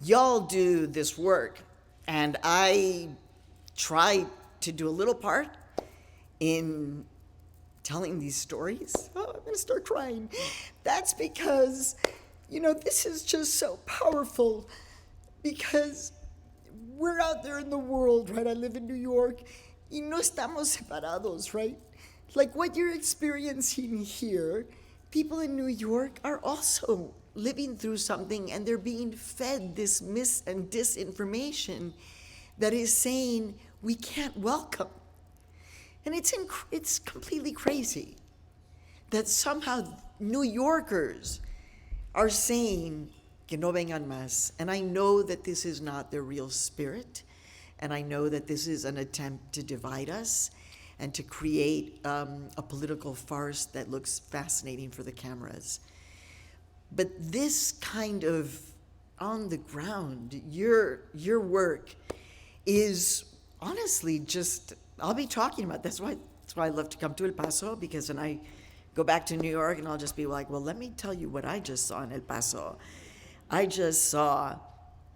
y'all do this work, and I try to do a little part in telling these stories. Oh, I'm gonna start crying. That's because, this is just so powerful because we're out there in the world, right? I live in New York. Y no estamos separados, right? Like what you're experiencing here, people in New York are also living through something, and they're being fed this mis and disinformation that is saying we can't welcome. And it's completely crazy that somehow New Yorkers are saying que no vengan más. And I know that this is not their real spirit. And I know that this is an attempt to divide us and to create a political farce that looks fascinating for the cameras. But this kind of on the ground, your work is honestly just, I'll be talking about, that's why I love to come to El Paso, because then I go back to New York and I'll just be like, well, let me tell you what I just saw in El Paso. I just saw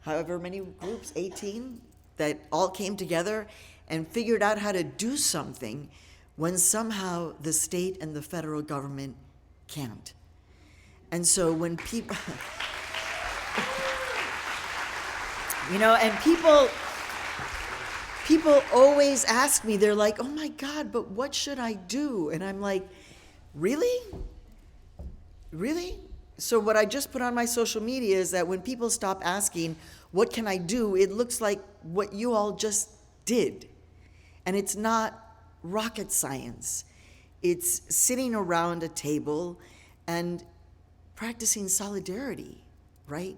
however many groups, 18, that all came together and figured out how to do something when somehow the state and the federal government can't. And so when people, and people always ask me, they're like, oh my God, but what should I do? And I'm like, really? Really? So what I just put on my social media is that when people stop asking, what can I do? It looks like what you all just did. And it's not rocket science. It's sitting around a table and practicing solidarity, right?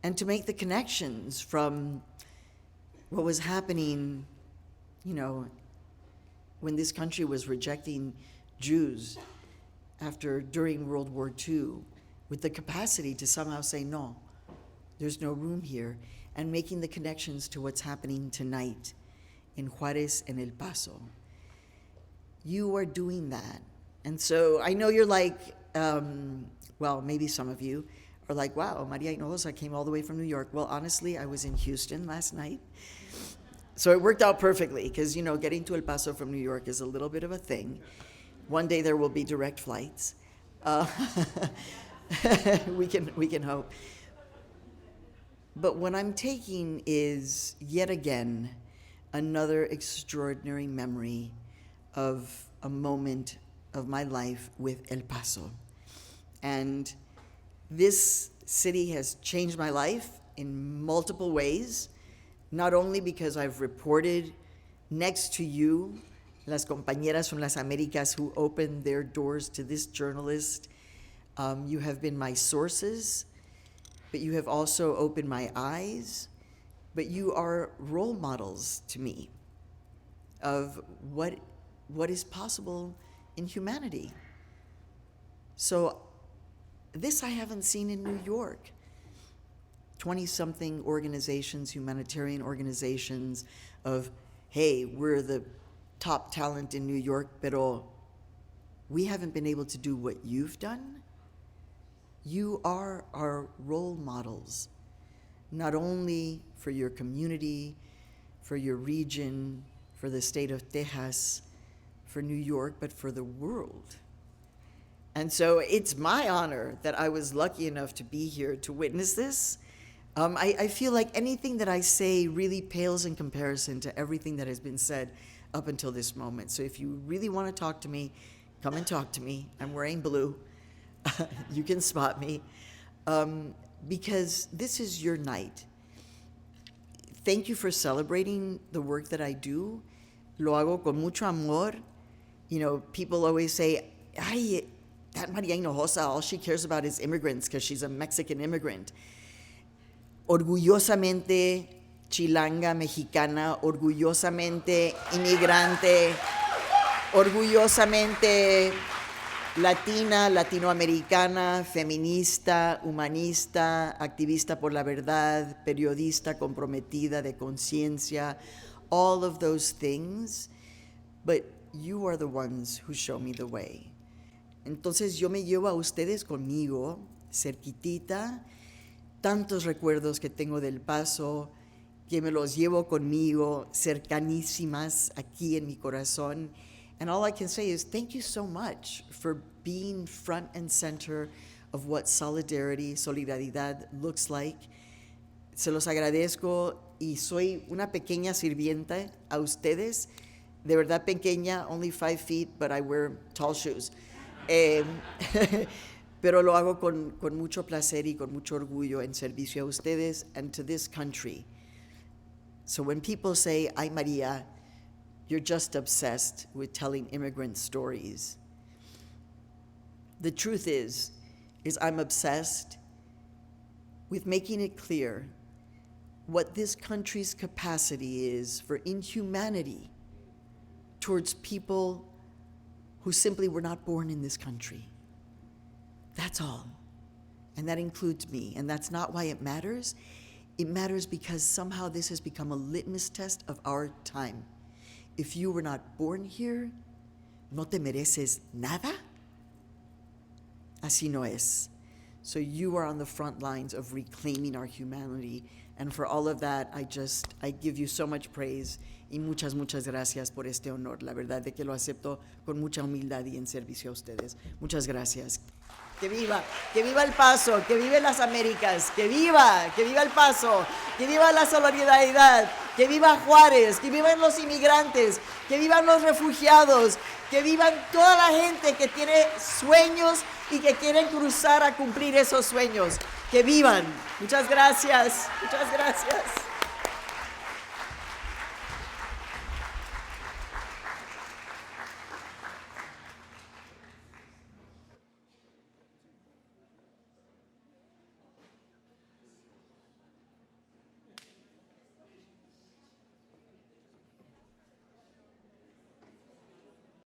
And to make the connections from what was happening, when this country was rejecting Jews during World War II, with the capacity to somehow say, no, there's no room here, and making the connections to what's happening tonight in Juarez and El Paso. You are doing that. And so I know you're like, maybe some of you are like, wow, Maria Hinojosa came all the way from New York. Well, honestly, I was in Houston last night. So it worked out perfectly because, getting to El Paso from New York is a little bit of a thing. One day there will be direct flights. We can hope. But what I'm taking is, yet again, another extraordinary memory of a moment of my life with El Paso. And this city has changed my life in multiple ways, not only because I've reported next to you, las compañeras from las Américas who opened their doors to this journalist. You have been my sources, but you have also opened my eyes, but you are role models to me of what is possible in humanity. So this I haven't seen in New York. 20-something organizations, humanitarian organizations of, hey, we're the top talent in New York, pero we haven't been able to do what you've done. You are our role models, not only for your community, for your region, for the state of Texas, for New York, but for the world. And so it's my honor that I was lucky enough to be here to witness this. I feel like anything that I say really pales in comparison to everything that has been said up until this moment. So if you really want to talk to me, come and talk to me. I'm wearing blue. You can spot me. Because this is your night. Thank you for celebrating the work that I do. Lo hago con mucho amor. People always say, ay, that Maria Hinojosa, all she cares about is immigrants because she's a Mexican immigrant. Orgullosamente chilanga, mexicana, orgullosamente inmigrante, orgullosamente latina, latinoamericana, feminista, humanista, activista por la verdad, periodista comprometida de conciencia, all of those things, but you are the ones who show me the way. Entonces yo me llevo a ustedes conmigo, cerquitita, tantos recuerdos que tengo del Paso, que me los llevo conmigo, cercanísimas aquí en mi corazón. And all I can say is thank you so much for being front and center of what solidaridad looks like. Se los agradezco y soy una pequeña sirvienta a ustedes, de verdad pequeña, only 5 feet, but I wear tall shoes. Pero lo hago con mucho placer y con mucho orgullo en servicio a ustedes and to this country. So when people say, ay Maria, you're just obsessed with telling immigrant stories. The truth is I'm obsessed with making it clear what this country's capacity is for inhumanity towards people who simply were not born in this country. That's all. And that includes me. And that's not why it matters. It matters because somehow this has become a litmus test of our time. If you were not born here, no te mereces nada. Así no es. So you are on the front lines of reclaiming our humanity. And for all of that, I give you so much praise y muchas gracias por este honor. La verdad de que lo acepto con mucha humildad y en servicio a ustedes. Muchas gracias. Que viva el Paso, que vive las Américas, que viva el Paso, que viva la solidaridad, que viva Juárez, que vivan los inmigrantes, que vivan los refugiados, que vivan toda la gente que tiene sueños y que quieren cruzar a cumplir esos sueños. Que vivan. Muchas gracias.